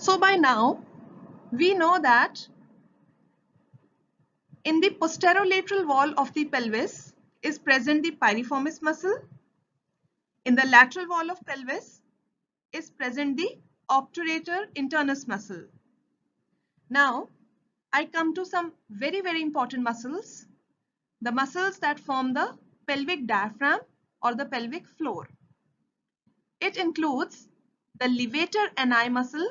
So by now, we know that in the posterolateral wall of the pelvis is present the piriformis muscle. In the lateral wall of pelvis is present the obturator internus muscle. Now, I come to some very important muscles, the muscles that form the pelvic diaphragm or the pelvic floor. It includes the levator ani muscle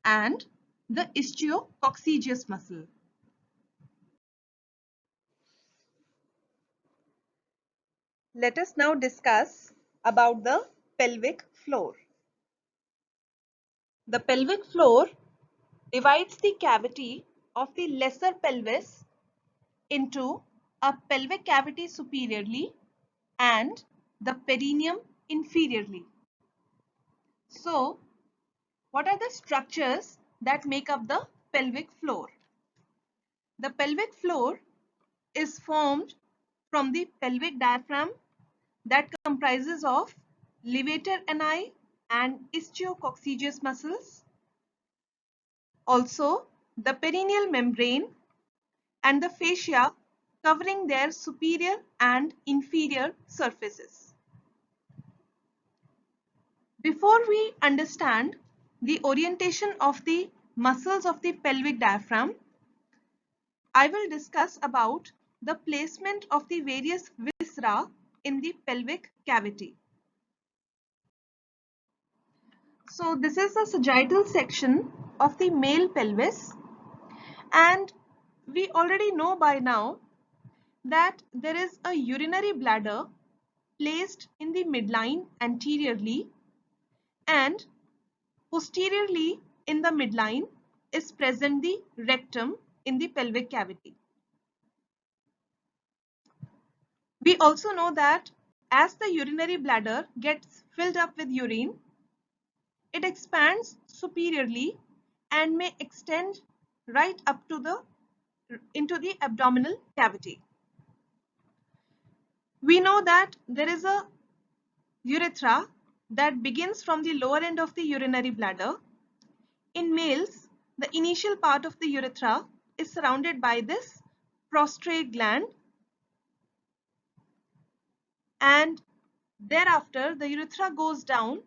and the ischio-coccygeus muscle. Let us now discuss about the pelvic floor. The pelvic floor divides the cavity of the lesser pelvis into a pelvic cavity superiorly and the perineum inferiorly. So, what are the structures that make up the pelvic floor? The pelvic floor is formed from the pelvic diaphragm that comprises of levator ani and ischio-coccygeus muscles, also the perineal membrane and the fascia covering their superior and inferior surfaces. Before we understand the orientation of the muscles of the pelvic diaphragm, I will discuss about the placement of the various viscera in the pelvic cavity. So this is the sagittal section of the male pelvis, and we already know by now that there is a urinary bladder placed in the midline anteriorly, and posteriorly in the midline is present the rectum in the pelvic cavity. We also know that as the urinary bladder gets filled up with urine, it expands superiorly and may extend right up to into the abdominal cavity. We know that there is a urethra that begins from the lower end of the urinary bladder. In males, the initial part of the urethra is surrounded by this prostrate gland, and thereafter the urethra goes down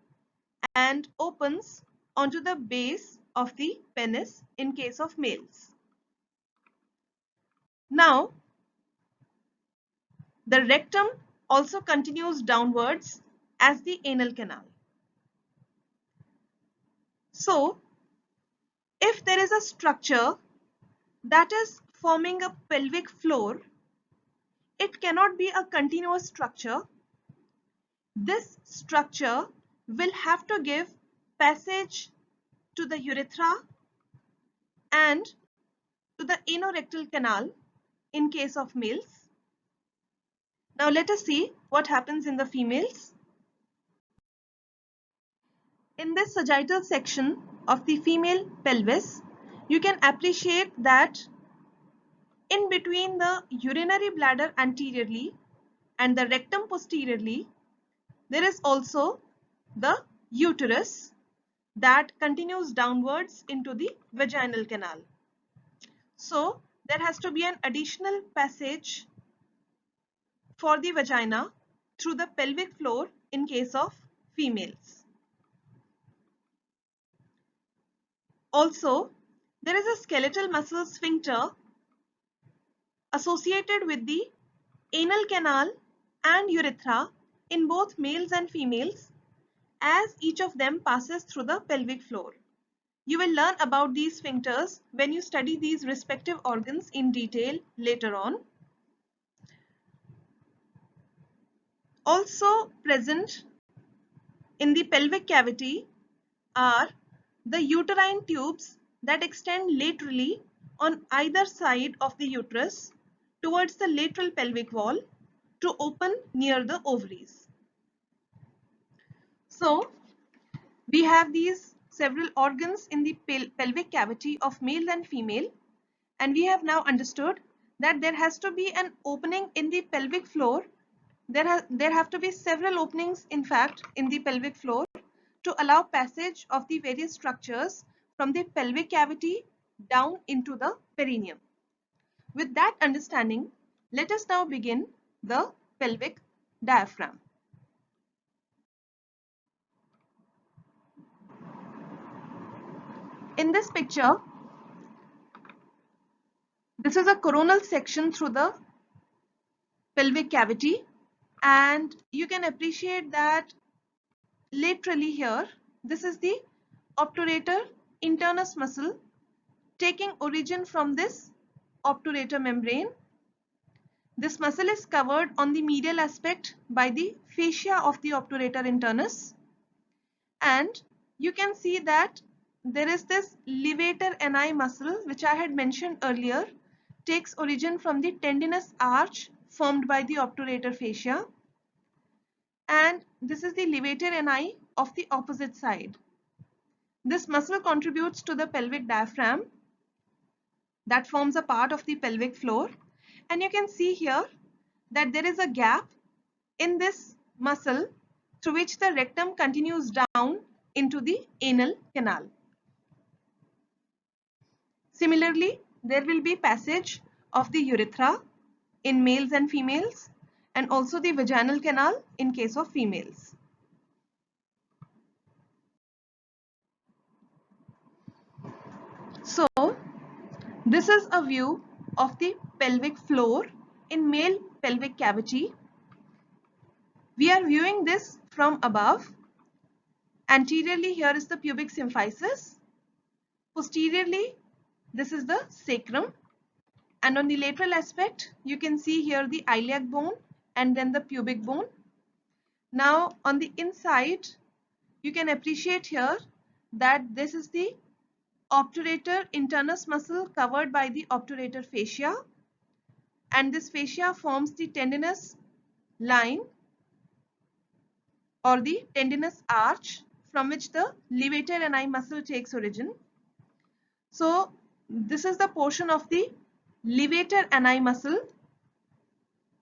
and opens onto the base of the penis in case of males. Now, the rectum also continues downwards as the anal canal. So, if there is a structure that is forming a pelvic floor, it cannot be a continuous structure. This structure will have to give passage to the urethra and to the anorectal canal in case of males. Now let us see what happens in the females. In this sagittal section of the female pelvis, you can appreciate that in between the urinary bladder anteriorly and the rectum posteriorly, there is also the uterus that continues downwards into the vaginal canal. So there has to be an additional passage for the vagina through the pelvic floor in case of females. Also, there is a skeletal muscle sphincter associated with the anal canal and urethra in both males and females, as each of them passes through the pelvic floor. You will learn about these sphincters when you study these respective organs in detail later on. Also present in the pelvic cavity are the uterine tubes that extend laterally on either side of the uterus towards the lateral pelvic wall to open near the ovaries. So, we have these several organs in the pelvic cavity of male and female, and we have now understood that there has to be an opening in the pelvic floor. There have to be several openings, in fact, in the pelvic floor to allow passage of the various structures from the pelvic cavity down into the perineum. With that understanding, let us now begin the pelvic diaphragm. In this picture, this is a coronal section through the pelvic cavity, and you can appreciate that laterally here, this is the obturator internus muscle taking origin from this obturator membrane. This muscle is covered on the medial aspect by the fascia of the obturator internus, and you can see that there is this levator ani muscle which I had mentioned earlier, takes origin from the tendinous arch formed by the obturator fascia, and this is the levator ani of the opposite side. This muscle contributes to the pelvic diaphragm that forms a part of the pelvic floor, and you can see here that there is a gap in this muscle through which the rectum continues down into the anal canal. Similarly, there will be passage of the urethra in males and females, and also the vaginal canal in case of females. So, this is a view of the pelvic floor in male pelvic cavity. We are viewing this from above. Anteriorly, here is the pubic symphysis. Posteriorly, this is the sacrum. And on the lateral aspect, you can see here the iliac bone and then the pubic bone. Now, on the inside, you can appreciate here that this is the obturator internus muscle covered by the obturator fascia, and this fascia forms the tendinous line or the tendinous arch from which the levator ani muscle takes origin. So this is the portion of the levator ani muscle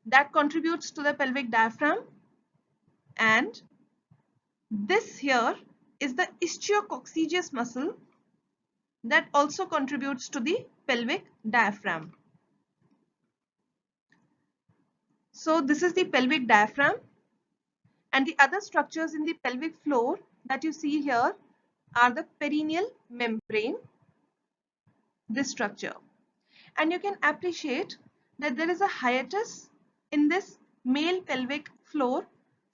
that contributes to the pelvic diaphragm, and this here is the ischio-coccygeus muscle that also contributes to the pelvic diaphragm. So this is the pelvic diaphragm, and the other structures in the pelvic floor that you see here are the perineal membrane, this structure. And you can appreciate that there is a hiatus in this male pelvic floor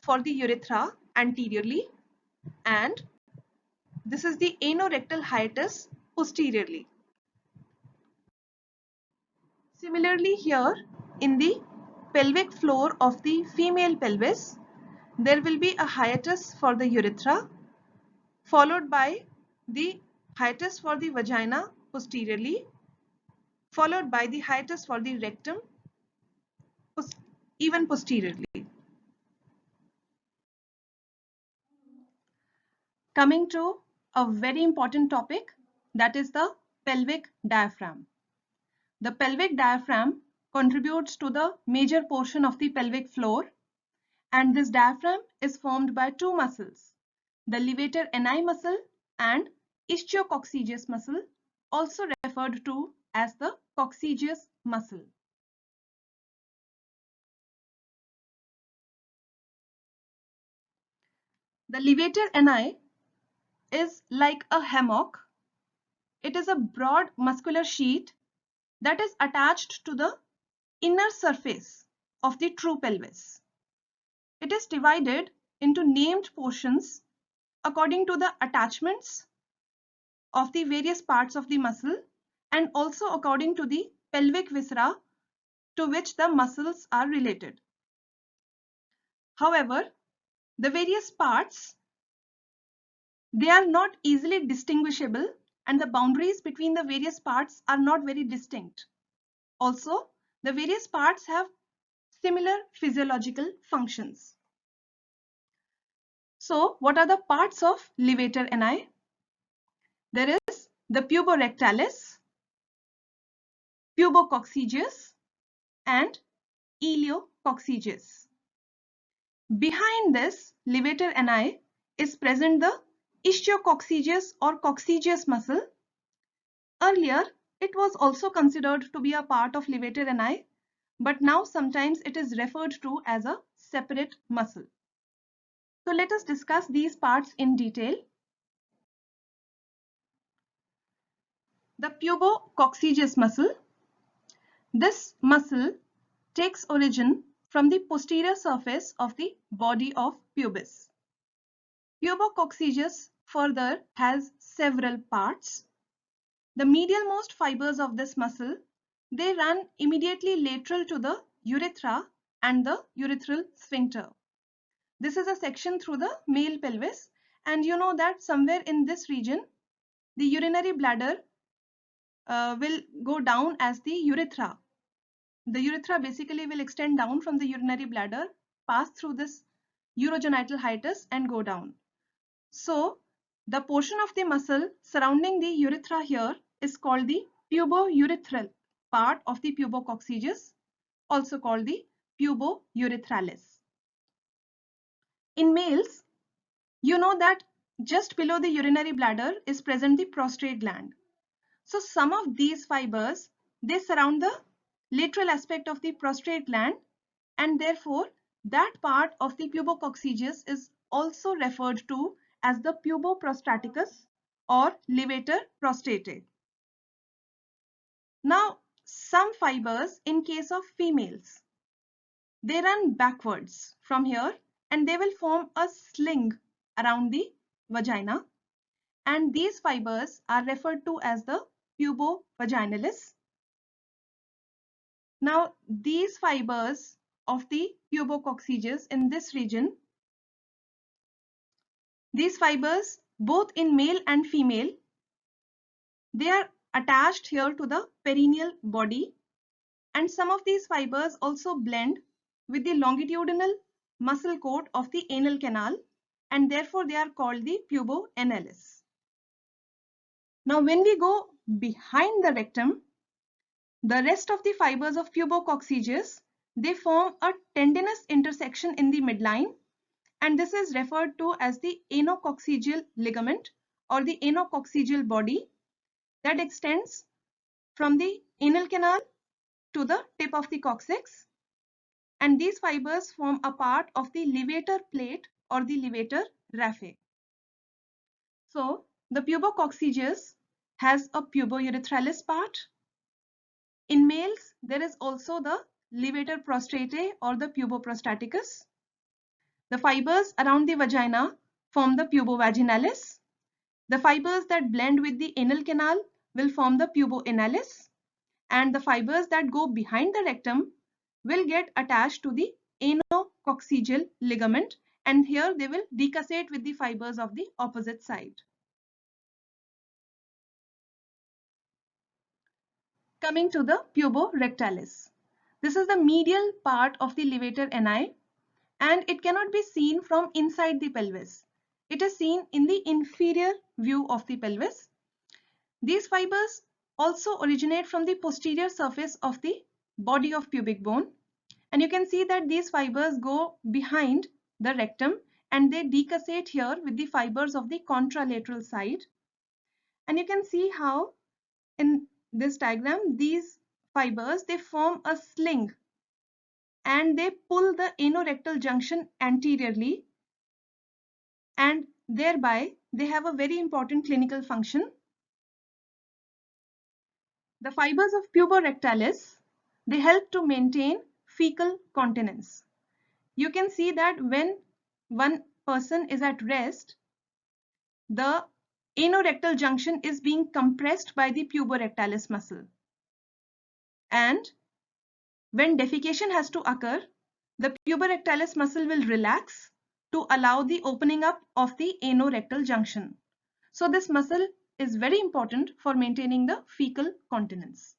for the urethra anteriorly, and this is the anorectal hiatus posteriorly. Similarly, here in the pelvic floor of the female pelvis, there will be a hiatus for the urethra, followed by the hiatus for the vagina posteriorly, followed by the hiatus for the rectum even posteriorly. Coming to a very important topic, that is the pelvic diaphragm. The pelvic diaphragm contributes to the major portion of the pelvic floor, and this diaphragm is formed by two muscles, the levator ani muscle and ischio-coccygeus muscle, also referred to as the coccygeus muscle. The levator ani is like a hammock. It is a broad muscular sheet that is attached to the inner surface of the true pelvis. It is divided into named portions according to the attachments of the various parts of the muscle, and also according to the pelvic viscera to which the muscles are related. However, the various parts, they are not easily distinguishable, and the boundaries between the various parts are not very distinct. Also, the various parts have similar physiological functions. So, what are the parts of levator ani? There is the puborectalis, pubococcygeus, and iliococcygeus. Behind this levator ani is present the ischiococcygis or coccygeus muscle. Earlier, it was also considered to be a part of levator ani, but now sometimes it is referred to as a separate muscle. So let us discuss these parts in detail. The pubococcygis muscle. This muscle takes origin from the posterior surface of the body of pubis. Pubococcygis further has several parts. The medialmost fibers of this muscle, they run immediately lateral to the urethra and the urethral sphincter. This is a section through the male pelvis, and you know that somewhere in this region, the urinary bladder will go down as the urethra. The urethra basically will extend down from the urinary bladder, pass through this urogenital hiatus and go down. So the portion of the muscle surrounding the urethra here is called the pubourethral part of the pubococcygis, also called the pubourethralis. In males, you know that just below the urinary bladder is present the prostate gland. So some of these fibers, they surround the lateral aspect of the prostate gland, and therefore that part of the pubococcygis is also referred to as the puboprostaticus or levator prostatae. Now, some fibers in case of females, they run backwards from here and they will form a sling around the vagina, and these fibers are referred to as the pubovaginalis. Now, these fibers of the pubococcygis in this region, these fibers both in male and female, they are attached here to the perineal body, and some of these fibers also blend with the longitudinal muscle coat of the anal canal, and therefore they are called the puboanalis. Now when we go behind the rectum, the rest of the fibers of pubococcygis, they form a tendinous intersection in the midline, and this is referred to as the anococcygeal ligament or the anococcygeal body that extends from the anal canal to the tip of the coccyx, and these fibers form a part of the levator plate or the levator raphe. So the pubococcygis has a pubourethralis part. In males, there is also the levator prostatae or the puboprostaticus. The fibers around the vagina form the pubovaginalis. The fibers that blend with the anal canal will form the puboanalis, and the fibers that go behind the rectum will get attached to the anococcygeal ligament, and here they will decussate with the fibers of the opposite side. Coming to the puborectalis. This is the medial part of the levator ani, and it cannot be seen from inside the pelvis. It is seen in the inferior view of the pelvis. These fibers also originate from the posterior surface of the body of pubic bone, and you can see that these fibers go behind the rectum and they decussate here with the fibers of the contralateral side. And you can see how in this diagram these fibers, they form a sling and they pull the anorectal junction anteriorly, and thereby they have a very important clinical function. The fibers of puborectalis, they help to maintain fecal continence. You can see that when one person is at rest, the anorectal junction is being compressed by the puborectalis muscle, and when defecation has to occur, the puborectalis muscle will relax to allow the opening up of the anorectal junction. So this muscle is very important for maintaining the fecal continence.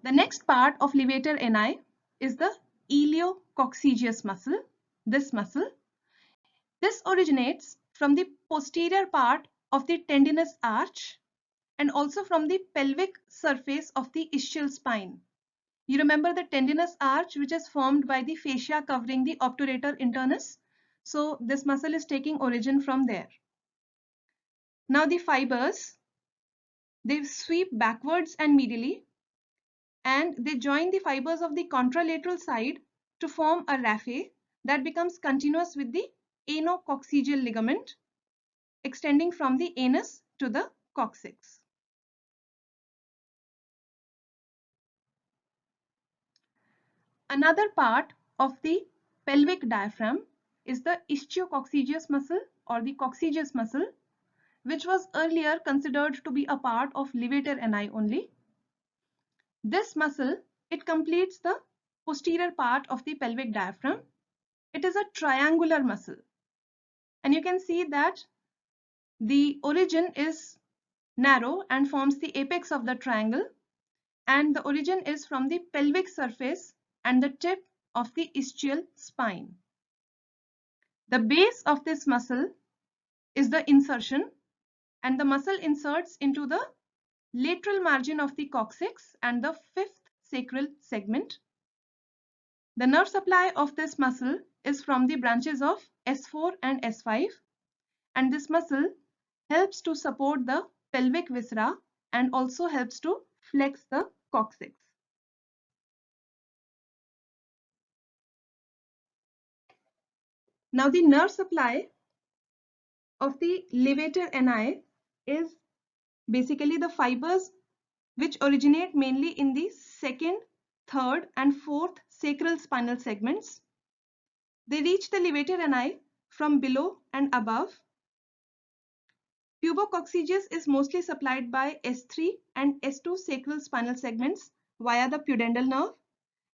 The next part of levator ani is the iliococcygeus muscle. This muscle, this originates from the posterior part of the tendinous arch and also from the pelvic surface of the ischial spine. You remember the tendinous arch which is formed by the fascia covering the obturator internus. So this muscle is taking origin from there. Now the fibers, they sweep backwards and medially, and they join the fibers of the contralateral side to form a raphe that becomes continuous with the anococcygeal ligament extending from the anus to the coccyx. Another part of the pelvic diaphragm is the ischiococcygeus muscle or the coccygeus muscle, which was earlier considered to be a part of levator ani only. This muscle, it completes the posterior part of the pelvic diaphragm. It is a triangular muscle, and you can see that the origin is narrow and forms the apex of the triangle, and the origin is from the pelvic surface and the tip of the ischial spine. The base of this muscle is the insertion, and the muscle inserts into the lateral margin of the coccyx and the fifth sacral segment. The nerve supply of this muscle is from the branches of S4 and S5, and this muscle helps to support the pelvic viscera and also helps to flex the coccyx. Now the nerve supply of the levator ani is basically the fibers which originate mainly in the second, third and fourth sacral spinal segments. They reach the levator ani from below and above. Pubococcygeus is mostly supplied by S3 and S2 sacral spinal segments via the pudendal nerve,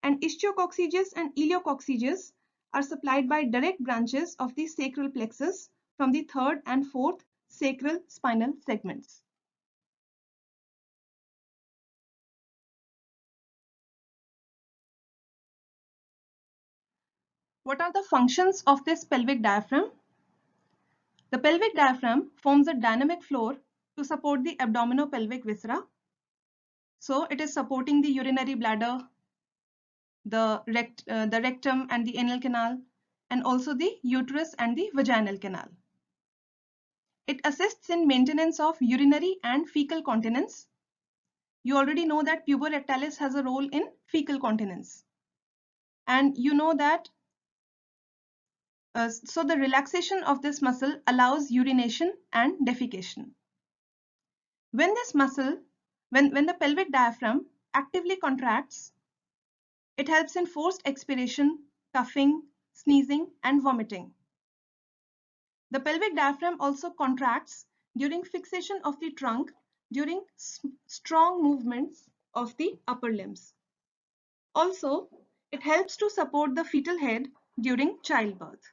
and ischiococcygis and iliococcygeus are supplied by direct branches of the sacral plexus from the third and fourth sacral spinal segments. What are the functions of this pelvic diaphragm? The pelvic diaphragm forms a dynamic floor to support the abdominopelvic viscera. So it is supporting the urinary bladder, the rectum and the anal canal, and also the uterus and the vaginal canal. It assists in maintenance of urinary and fecal continence. You already know that puborectalis has a role in fecal continence. And you know that so the relaxation of this muscle allows urination and defecation. When this muscle, when the pelvic diaphragm actively contracts, it helps in forced expiration, coughing, sneezing, and vomiting. The pelvic diaphragm also contracts during fixation of the trunk during strong movements of the upper limbs. Also, it helps to support the fetal head during childbirth.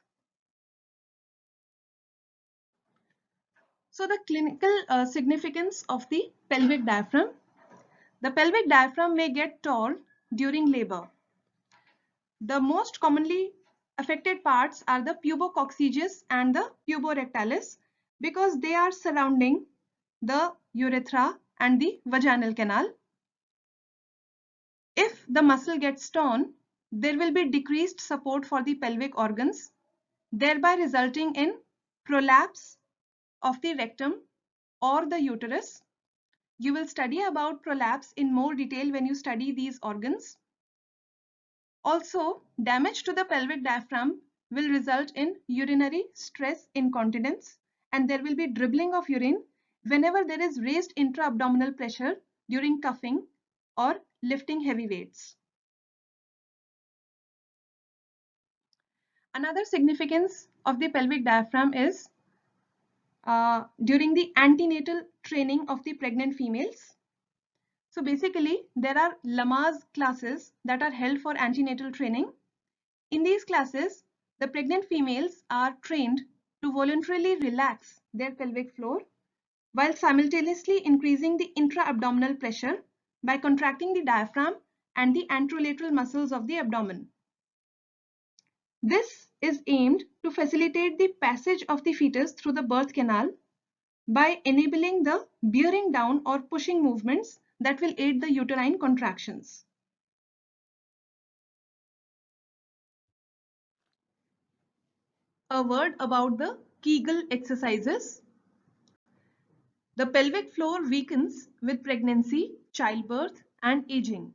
So the clinical significance of the pelvic diaphragm. The pelvic diaphragm may get torn during labor. The most commonly affected parts are the pubococcygeus and the puborectalis because they are surrounding the urethra and the vaginal canal. If the muscle gets torn, there will be decreased support for the pelvic organs, thereby resulting in prolapse of the rectum or the uterus. You will study about prolapse in more detail when you study these organs. Also, damage to the pelvic diaphragm will result in urinary stress incontinence, and there will be dribbling of urine whenever there is raised intra-abdominal pressure during cuffing or lifting heavy weights. Another significance of the pelvic diaphragm is during the antenatal training of the pregnant females. So basically, there are Lamaze classes that are held for antenatal training. In these classes, the pregnant females are trained to voluntarily relax their pelvic floor while simultaneously increasing the intra-abdominal pressure by contracting the diaphragm and the anterolateral muscles of the abdomen. This is aimed to facilitate the passage of the fetus through the birth canal by enabling the bearing down or pushing movements that will aid the uterine contractions. a word about the Kegel exercises. The pelvic floor weakens with pregnancy, childbirth, and aging.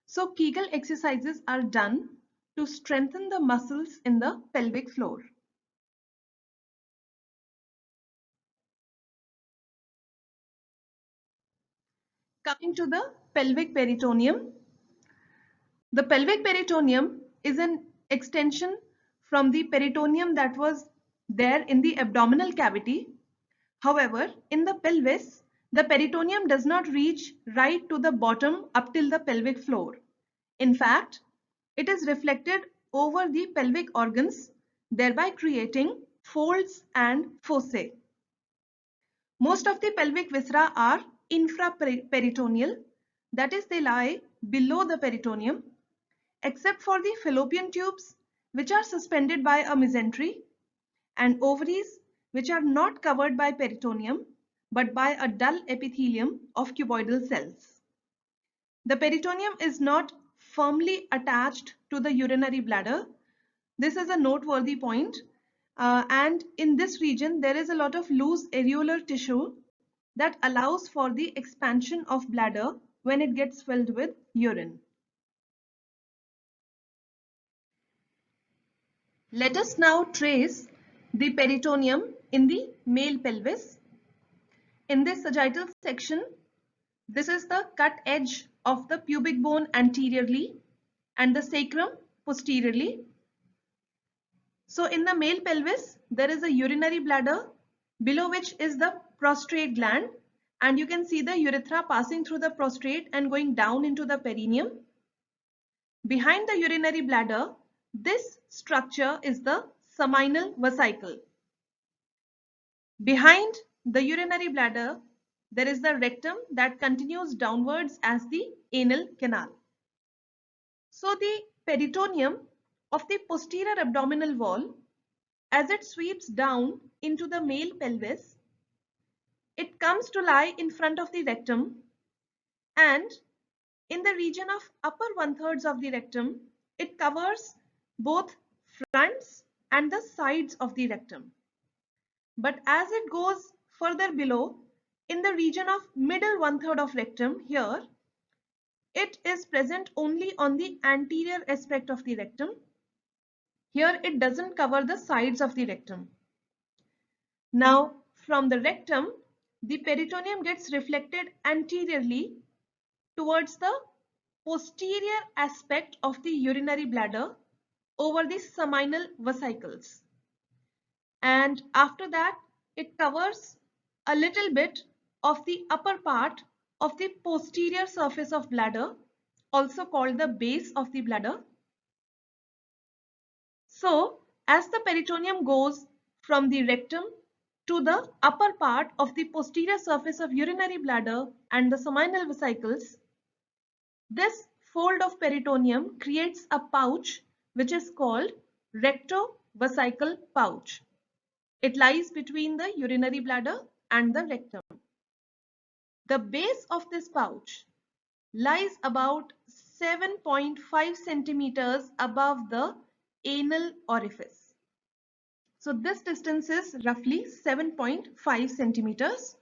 So Kegel exercises are done to strengthen the muscles in the pelvic floor. Coming to the pelvic peritoneum. The pelvic peritoneum is an extension from the peritoneum that was there in the abdominal cavity. However, in the pelvis, the peritoneum does not reach right to the bottom up till the pelvic floor. In fact, it is reflected over the pelvic organs, thereby creating folds and fossae. Most of the pelvic viscera are infraperitoneal, that is, they lie below the peritoneum, except for the fallopian tubes, which are suspended by a mesentery, and ovaries, which are not covered by peritoneum, but by a dull epithelium of cuboidal cells. The peritoneum is not firmly attached to the urinary bladder. This is a noteworthy point. And in this region, there is a lot of loose areolar tissue that allows for the expansion of bladder when it gets filled with urine. Let us now trace the peritoneum in the male pelvis. In this sagittal section, this is the cut edge of the pubic bone anteriorly and the sacrum posteriorly. So in the male pelvis, there is a urinary bladder below which is the prostrate gland, and you can see the urethra passing through the prostrate and going down into the perineum. Behind the urinary bladder, this structure is the seminal vesicle. Behind the urinary bladder, there is the rectum that continues downwards as the anal canal. So the peritoneum of the posterior abdominal wall, as it sweeps down into the male pelvis, it comes to lie in front of the rectum, and in the region of upper 1/3 of the rectum, it covers both fronts and the sides of the rectum. But as it goes further below, in the region of middle 1/3 of rectum here, it is present only on the anterior aspect of the rectum. Here it doesn't cover the sides of the rectum. Now from the rectum, the peritoneum gets reflected anteriorly towards the posterior aspect of the urinary bladder over the seminal vesicles. And after that, it covers a little bit of the upper part of the posterior surface of bladder, also called the base of the bladder. So, as the peritoneum goes from the rectum to the upper part of the posterior surface of urinary bladder and the seminal vesicles, this fold of peritoneum creates a pouch which is called rectovesical pouch. It lies between the urinary bladder and the rectum. The base of this pouch lies about 7.5 centimeters above the anal orifice. So this distance is roughly 7.5 centimeters.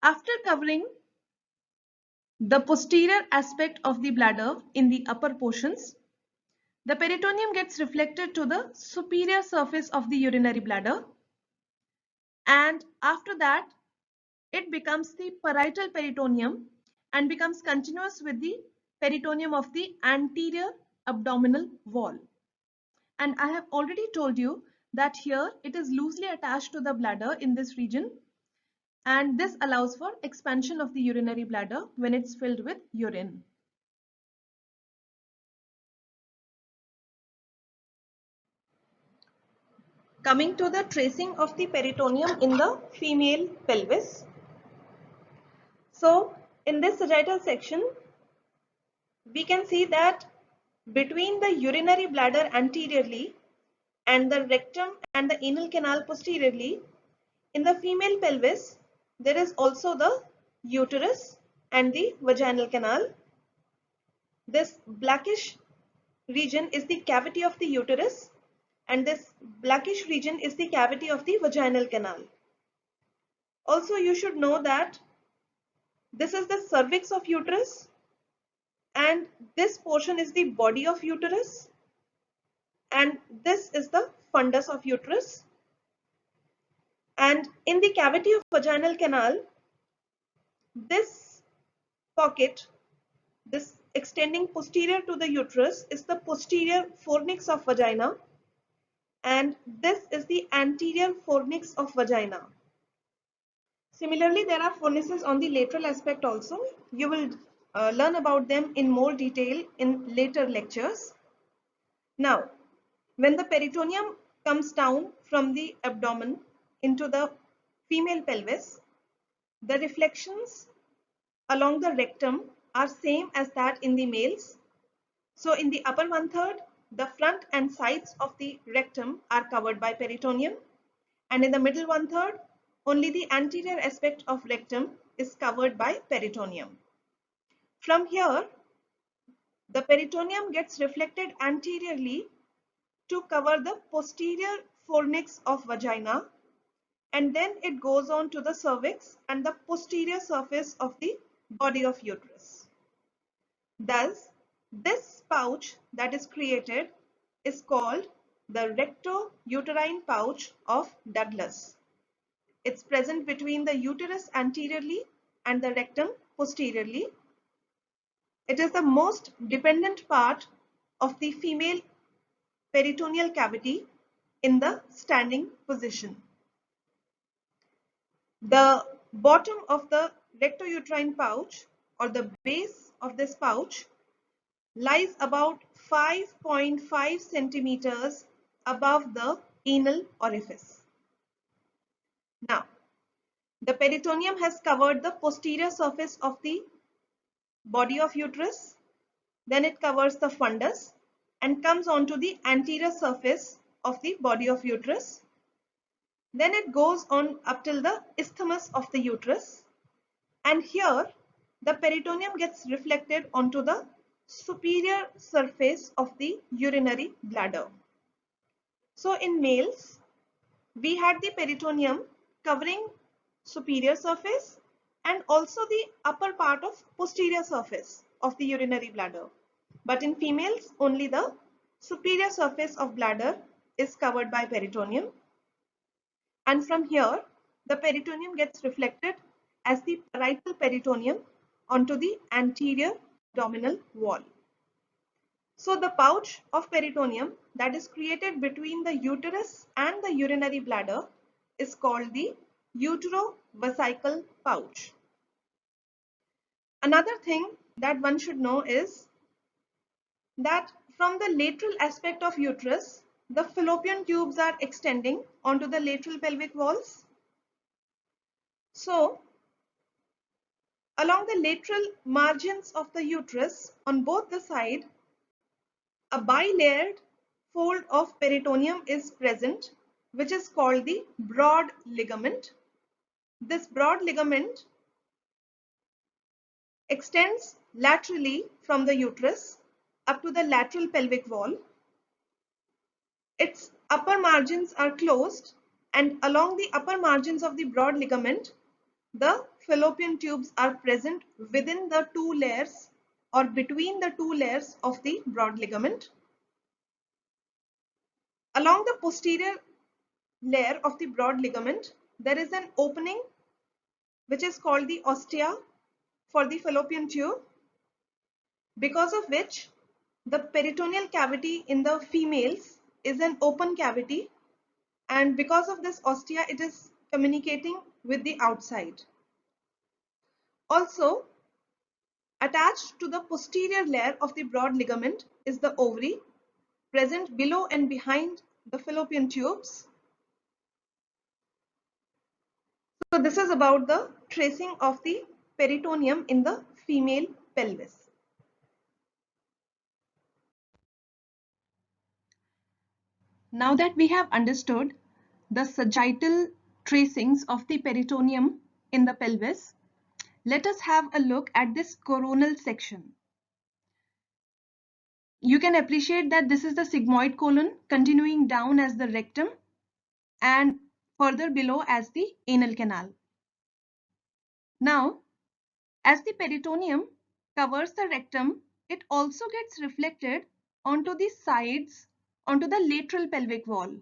After covering the posterior aspect of the bladder in the upper portions, the peritoneum gets reflected to the superior surface of the urinary bladder, and after that it becomes the parietal peritoneum and becomes continuous with the peritoneum of the anterior abdominal wall. And I have already told you that here it is loosely attached to the bladder in this region, and this allows for expansion of the urinary bladder when it's filled with urine. Coming to the tracing of the peritoneum in the female pelvis. So in this sagittal section, we can see that between the urinary bladder anteriorly and the rectum and the anal canal posteriorly, in the female pelvis, there is also the uterus and the vaginal canal. This blackish region is the cavity of the uterus, and this blackish region is the cavity of the vaginal canal. Also, you should know that this is the cervix of uterus, and this portion is the body of uterus, and this is the fundus of uterus. And in the cavity of vaginal canal, this pocket, this extending posterior to the uterus, is the posterior fornix of vagina, and this is the anterior fornix of vagina. Similarly, there are fornices on the lateral aspect also. You will learn about them in more detail in later lectures. Now, when the peritoneum comes down from the abdomen into the female pelvis, the reflections along the rectum are same as that in the males. So in the upper 1/3, the front and sides of the rectum are covered by peritoneum, and in the middle 1/3, only the anterior aspect of rectum is covered by peritoneum. From here, the peritoneum gets reflected anteriorly to cover the posterior fornix of vagina, and then it goes on to the cervix and the posterior surface of the body of uterus. Thus, this pouch that is created is called the recto-uterine pouch of Douglas. It's present between the uterus anteriorly and the rectum posteriorly. It is the most dependent part of the female peritoneal cavity in the standing position. The bottom of the recto-uterine pouch, or the base of this pouch, lies about 5.5 centimeters above the anal orifice. Now, the peritoneum has covered the posterior surface of the body of uterus, then it covers the fundus and comes onto the anterior surface of the body of uterus. Then it goes on up till the isthmus of the uterus, and here the peritoneum gets reflected onto the superior surface of the urinary bladder. So in males, we had the peritoneum covering superior surface and also the upper part of posterior surface of the urinary bladder. But in females, only the superior surface of bladder is covered by peritoneum. And from here, the peritoneum gets reflected as the parietal peritoneum onto the anterior abdominal wall. So the pouch of peritoneum that is created between the uterus and the urinary bladder is called the uterovesical pouch. Another thing that one should know is that from the lateral aspect of uterus, the fallopian tubes are extending onto the lateral pelvic walls. So, along the lateral margins of the uterus on both the sides, a bilayered fold of peritoneum is present, which is called the broad ligament. This broad ligament extends laterally from the uterus up to the lateral pelvic wall. Its upper margins are closed, and along the upper margins of the broad ligament, the fallopian tubes are present within the two layers or between the two layers of the broad ligament. Along the posterior layer of the broad ligament, there is an opening which is called the ostia for the fallopian tube, because of which the peritoneal cavity in the females is an open cavity, and because of this ostia it is communicating with the outside. Also, attached to the posterior layer of the broad ligament is the ovary, present below and behind the fallopian tubes. So this is about the tracing of the peritoneum in the female pelvis. Now that we have understood the sagittal tracings of the peritoneum in the pelvis, let us have a look at this coronal section. You can appreciate that this is the sigmoid colon continuing down as the rectum and further below as the anal canal. Now, as the peritoneum covers the rectum, it also gets reflected onto the sides, onto the lateral pelvic wall.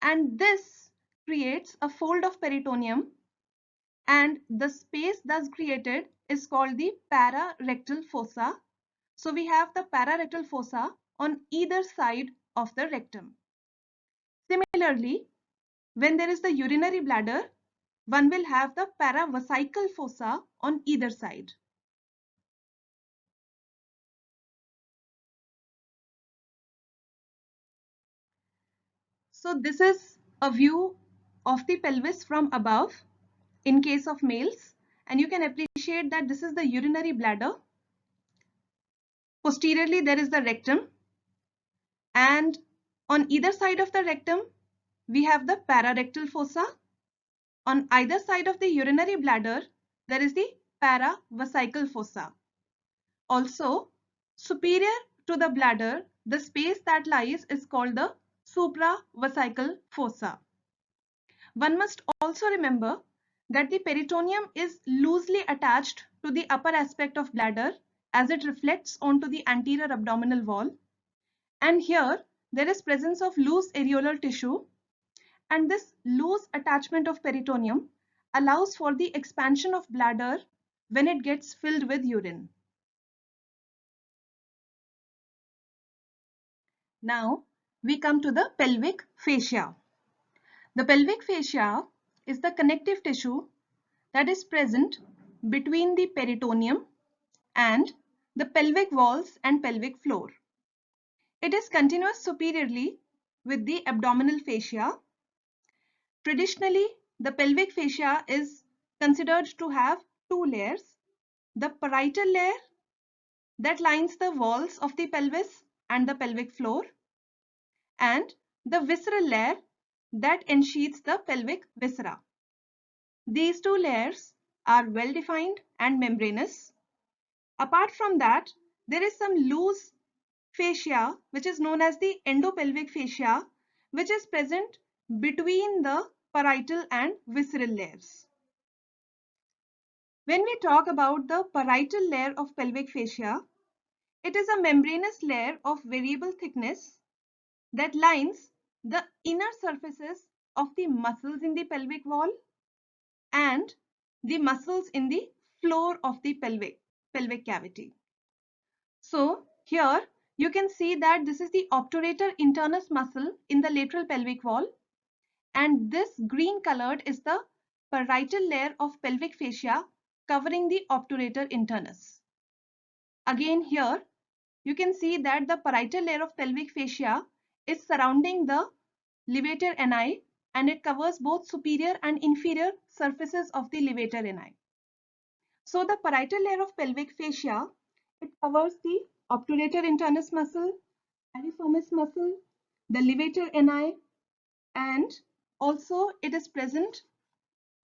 And this creates a fold of peritoneum, and the space thus created is called the pararectal fossa. So we have the pararectal fossa on either side of the rectum. Similarly, when there is the urinary bladder, one will have the paravesical fossa on either side. So this is a view of the pelvis from above in case of males, and you can appreciate that this is the urinary bladder. Posteriorly there is the rectum, and on either side of the rectum we have the pararectal fossa. On either side of the urinary bladder there is the paravesical fossa. Also, superior to the bladder, the space that lies is called the supravesical fossa. One must also remember that the peritoneum is loosely attached to the upper aspect of bladder as it reflects onto the anterior abdominal wall. And here there is presence of loose areolar tissue, and this loose attachment of peritoneum allows for the expansion of bladder when it gets filled with urine. Now we come to the pelvic fascia. The pelvic fascia is the connective tissue that is present between the peritoneum and the pelvic walls and pelvic floor. It is continuous superiorly with the abdominal fascia. Traditionally, the pelvic fascia is considered to have two layers: the parietal layer that lines the walls of the pelvis and the pelvic floor, and the visceral layer that ensheathes the pelvic viscera. These two layers are well defined and membranous. Apart from that, there is some loose fascia which is known as the endopelvic fascia, which is present between the parietal and visceral layers. When we talk about the parietal layer of pelvic fascia, it is a membranous layer of variable thickness that lines the inner surfaces of the muscles in the pelvic wall and the muscles in the floor of the pelvic cavity. So here you can see that this is the obturator internus muscle in the lateral pelvic wall, and this green colored is the parietal layer of pelvic fascia covering the obturator internus. Again here you can see that the parietal layer of pelvic fascia is surrounding the levator ani, and it covers both superior and inferior surfaces of the levator ani. So the parietal layer of pelvic fascia, it covers the obturator internus muscle, piriformis muscle, the levator ani, and also it is present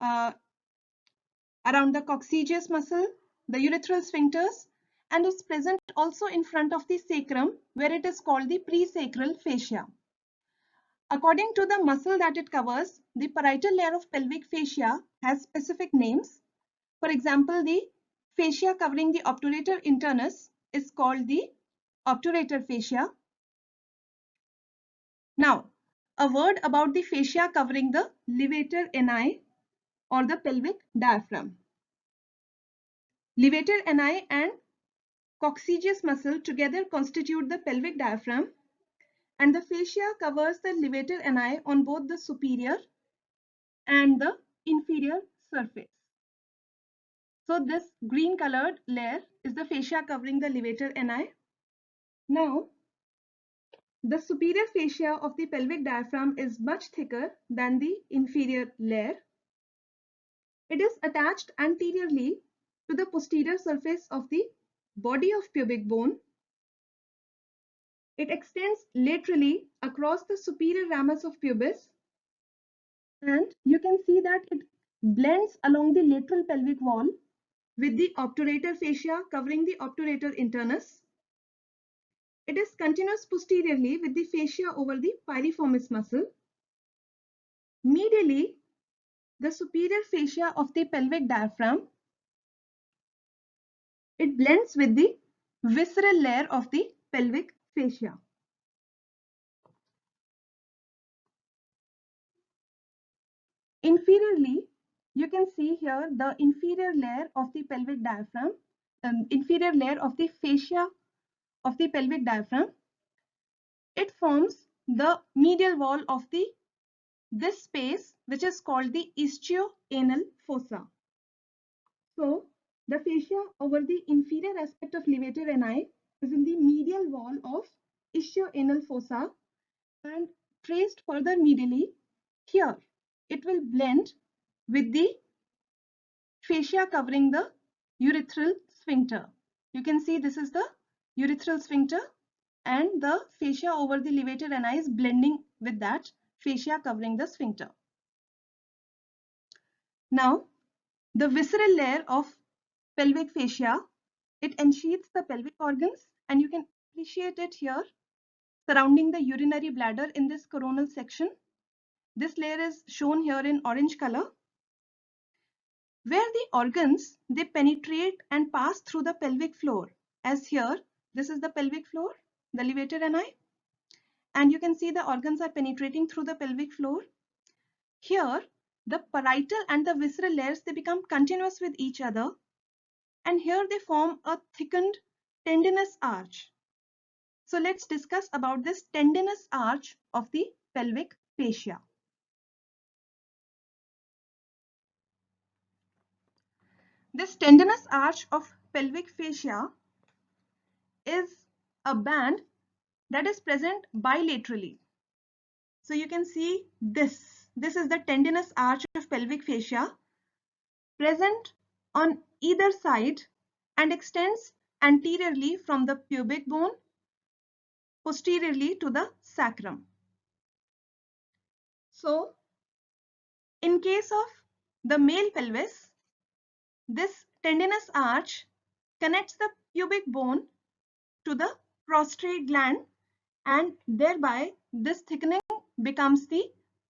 around the coccygeus muscle, the urethral sphincters, and is present also in front of the sacrum, where it is called the presacral fascia. According to the muscle that it covers, the parietal layer of pelvic fascia has specific names. For example, the fascia covering the obturator internus is called the obturator fascia. Now, a word about the fascia covering the levator ani or the pelvic diaphragm. Levator ani and coccygeus muscle together constitute the pelvic diaphragm, and the fascia covers the levator ani on both the superior and the inferior surface. So this green colored layer is the fascia covering the levator ani. Now, the superior fascia of the pelvic diaphragm is much thicker than the inferior layer. It is attached anteriorly to the posterior surface of the body of pubic bone. It extends laterally across the superior ramus of pubis, and you can see that it blends along the lateral pelvic wall with the obturator fascia covering the obturator internus. It is continuous posteriorly with the fascia over the piriformis muscle. Medially, the superior fascia of the pelvic diaphragm, it blends with the visceral layer of the pelvic fascia. Inferiorly, you can see here the inferior layer of the pelvic diaphragm, inferior layer of the fascia of the pelvic diaphragm. It forms the medial wall of this space, which is called the ischioanal fossa. So the fascia over the inferior aspect of levator ani is in the medial wall of ischioanal fossa, and traced further medially here, it will blend with the fascia covering the urethral sphincter. You can see this is the urethral sphincter, and the fascia over the levator ani is blending with that fascia covering the sphincter. Now, the visceral layer of pelvic fascia, it ensheathes the pelvic organs, and you can appreciate it here surrounding the urinary bladder in this coronal section. This layer is shown here in orange color. Where the organs, they penetrate and pass through the pelvic floor, as here, this is the pelvic floor, the levator ani, and you can see the organs are penetrating through the pelvic floor. Here, the parietal and the visceral layers, they become continuous with each other, and here they form a thickened tendinous arch. So let's discuss about this tendinous arch of the pelvic fascia. This tendinous arch of pelvic fascia is a band that is present bilaterally. So you can see this is the tendinous arch of pelvic fascia present on either side and extends anteriorly from the pubic bone posteriorly to the sacrum. So in case of the male pelvis, this tendinous arch connects the pubic bone to the prostrate gland, and thereby this thickening becomes the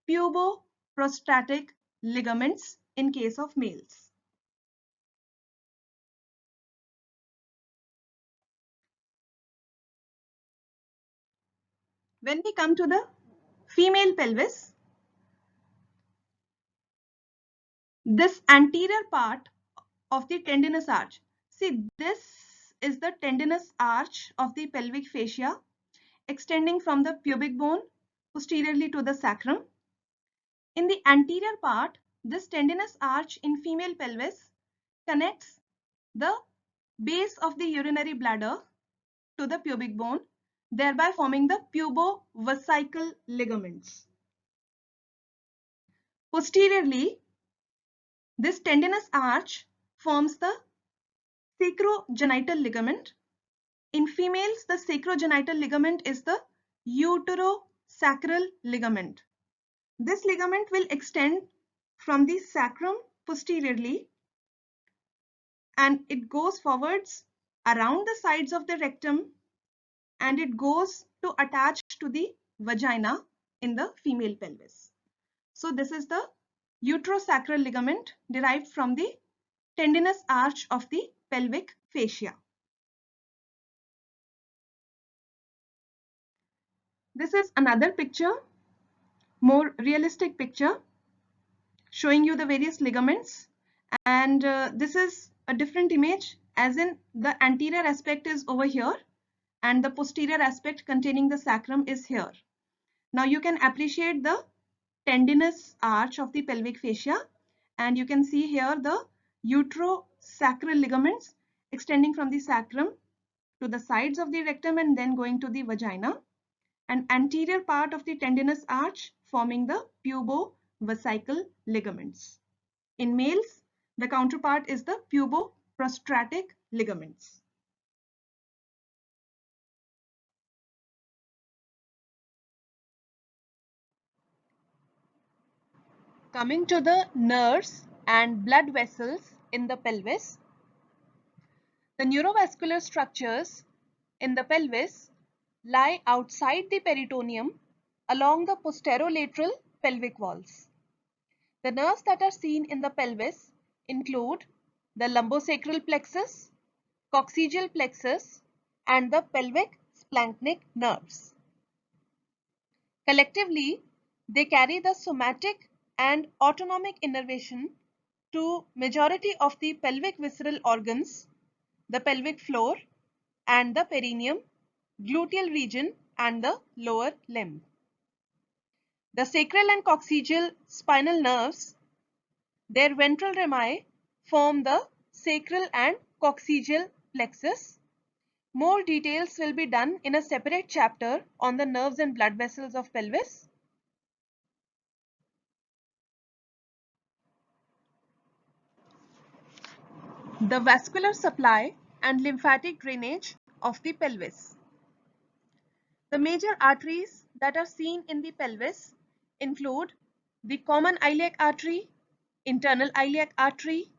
puboprostatic ligaments in case of males. When we come to the female pelvis, this anterior part of the tendinous arch, see, this is the tendinous arch of the pelvic fascia extending from the pubic bone posteriorly to the sacrum. In the anterior part, this tendinous arch in female pelvis connects the base of the urinary bladder to the pubic bone, thereby forming the pubovesical ligaments. Posteriorly, this tendinous arch forms the sacrogenital ligament. In females, the sacrogenital ligament is the uterosacral ligament. This ligament will extend from the sacrum posteriorly, and it goes forwards around the sides of the rectum, and it goes to attach to the vagina in the female pelvis. So this is the uterosacral ligament derived from the tendinous arch of the pelvic fascia. This is another picture, more realistic picture, showing you the various ligaments, and this is a different image, as in the anterior aspect is over here and the posterior aspect containing the sacrum is here. Now you can appreciate the tendinous arch of the pelvic fascia, and you can see here the uterosacral ligaments extending from the sacrum to the sides of the rectum and then going to the vagina, and anterior part of the tendinous arch forming the pubovesical ligaments. In males, the counterpart is the puboprostatic ligaments. Coming to the nerves and blood vessels in the pelvis, the neurovascular structures in the pelvis lie outside the peritoneum along the posterolateral pelvic walls. The nerves that are seen in the pelvis include the lumbosacral plexus, coccygeal plexus, and the pelvic splanchnic nerves. Collectively, they carry the somatic and autonomic innervation to majority of the pelvic visceral organs, the pelvic floor and the perineum, gluteal region and the lower limb. The sacral and coccygeal spinal nerves, their ventral rami form the sacral and coccygeal plexus. More details will be done in a separate chapter on the nerves and blood vessels of pelvis. The vascular supply and lymphatic drainage of the pelvis. The major arteries that are seen in the pelvis include the common iliac artery, internal iliac artery,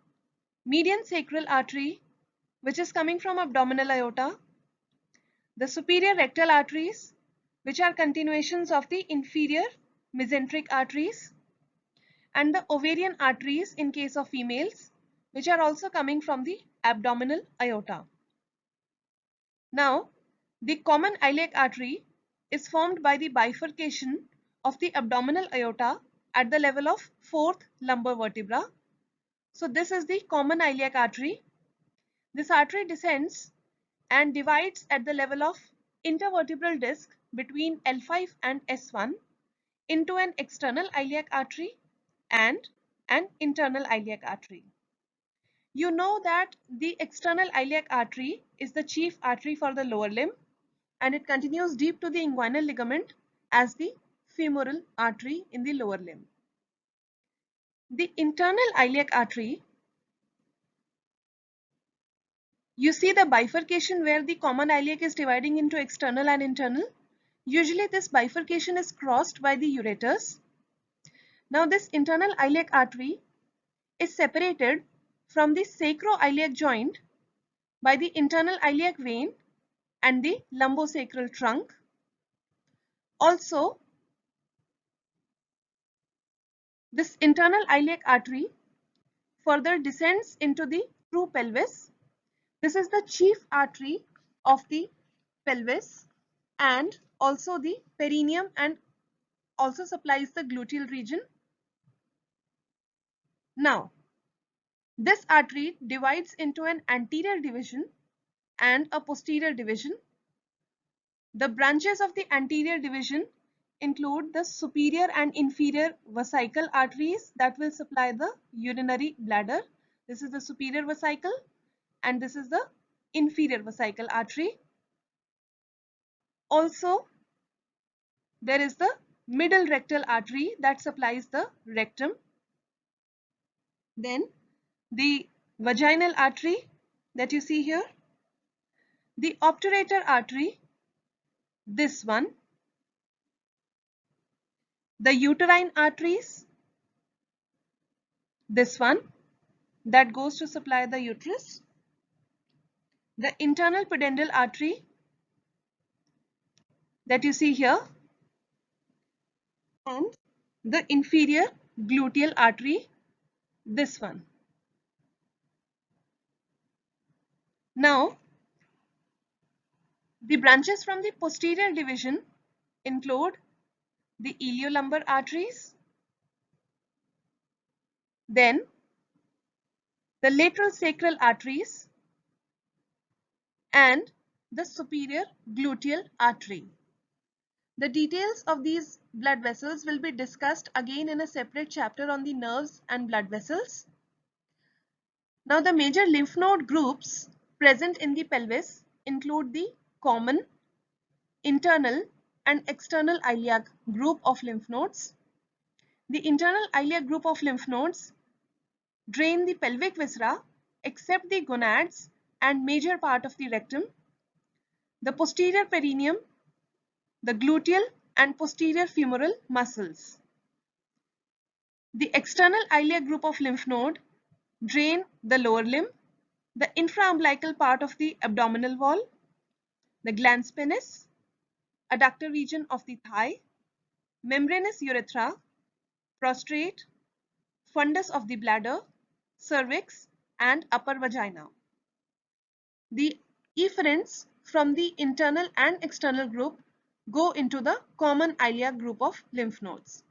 median sacral artery, which is coming from abdominal aorta, the superior rectal arteries, which are continuations of the inferior mesenteric arteries, and the ovarian arteries in case of females, which are also coming from the abdominal aorta. Now, the common iliac artery is formed by the bifurcation of the abdominal aorta at the level of 4th lumbar vertebra. So this is the common iliac artery. This artery descends and divides at the level of intervertebral disc between L5 and S1 into an external iliac artery and an internal iliac artery. You know that the external iliac artery is the chief artery for the lower limb, and it continues deep to the inguinal ligament as the femoral artery in the lower limb. The internal iliac artery, you see the bifurcation where the common iliac is dividing into external and internal. Usually this bifurcation is crossed by the ureters. Now this internal iliac artery is separated from the sacroiliac joint by the internal iliac vein and the lumbosacral trunk. Also, this internal iliac artery further descends into the true pelvis. This is the chief artery of the pelvis and also the perineum, and also supplies the gluteal region. Now, this artery divides into an anterior division and a posterior division. The branches of the anterior division include the superior and inferior vesical arteries that will supply the urinary bladder. This is the superior vesicle and this is the inferior vesical artery. Also, there is the middle rectal artery that supplies the rectum. Then the vaginal artery that you see here, the obturator artery, this one, the uterine arteries, this one that goes to supply the uterus, the internal pudendal artery that you see here, and the inferior gluteal artery, this one. Now, the branches from the posterior division include the iliolumbar arteries, then the lateral sacral arteries, and the superior gluteal artery. The details of these blood vessels will be discussed again in a separate chapter on the nerves and blood vessels. Now, the major lymph node groups present in the pelvis include the common, internal and external iliac group of lymph nodes. The internal iliac group of lymph nodes drain the pelvic viscera except the gonads and major part of the rectum. The posterior perineum, the gluteal and posterior femoral muscles. The external iliac group of lymph node drain the lower limb, the infraumbilical part of the abdominal wall, the glans penis, adductor region of the thigh, membranous urethra, prostate, fundus of the bladder, cervix, and upper vagina. The efferents from the internal and external group go into the common iliac group of lymph nodes.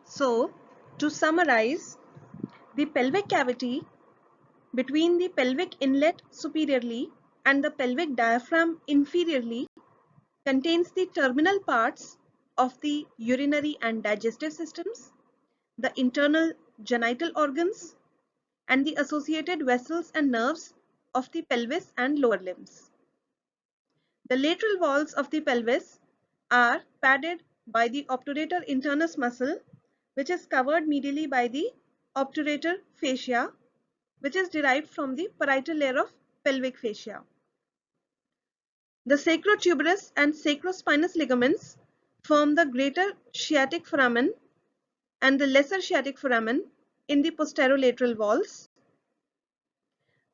So, to summarize, the pelvic cavity between the pelvic inlet superiorly and the pelvic diaphragm inferiorly contains the terminal parts of the urinary and digestive systems, the internal genital organs, and the associated vessels and nerves of the pelvis and lower limbs. The lateral walls of the pelvis are padded by the obturator internus muscle, which is covered medially by the obturator fascia, which is derived from the parietal layer of pelvic fascia. The sacrotuberous and sacrospinous ligaments form the greater sciatic foramen and the lesser sciatic foramen in the posterolateral walls.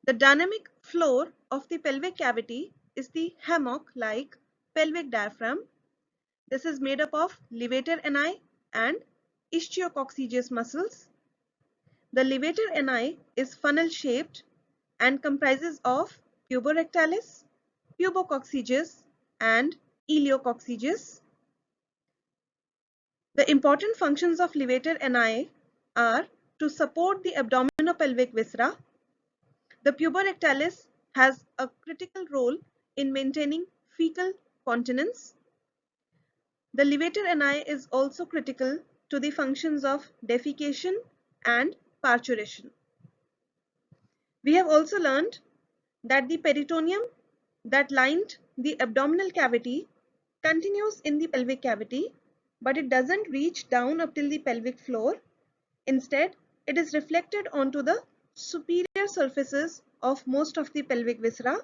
The dynamic floor of the pelvic cavity is the hammock-like pelvic diaphragm. This is made up of levator ani and ischiococcygous muscles. The levator ani is funnel-shaped and comprises of puborectalis, pubococcygous, and iliococcygous. The important functions of levator ani are to support the abdominopelvic viscera. The puborectalis has a critical role in maintaining fecal continence. The levator ani is also critical to the functions of defecation and parturition. We have also learned that the peritoneum that lined the abdominal cavity continues in the pelvic cavity, but it doesn't reach down up till the pelvic floor. Instead, it is reflected onto the superior surfaces of most of the pelvic viscera.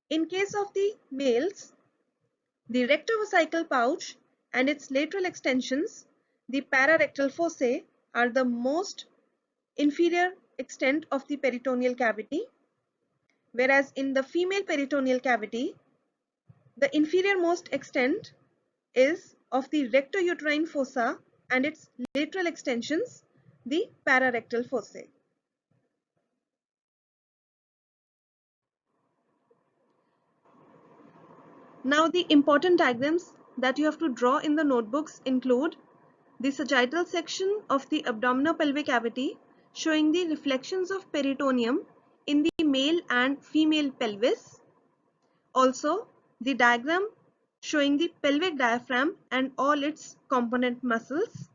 In case of the males, the rectovesical pouch and its lateral extensions, the pararectal fossae, are the most inferior extent of the peritoneal cavity, whereas in the female peritoneal cavity, the inferior-most extent is of the rectouterine fossa and its lateral extensions, the pararectal fossae. Now the important diagrams that you have to draw in the notebooks include the sagittal section of the abdominopelvic cavity showing the reflections of peritoneum in the male and female pelvis. Also, the diagram showing the pelvic diaphragm and all its component muscles.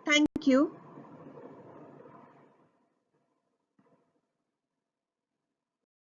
Thank you.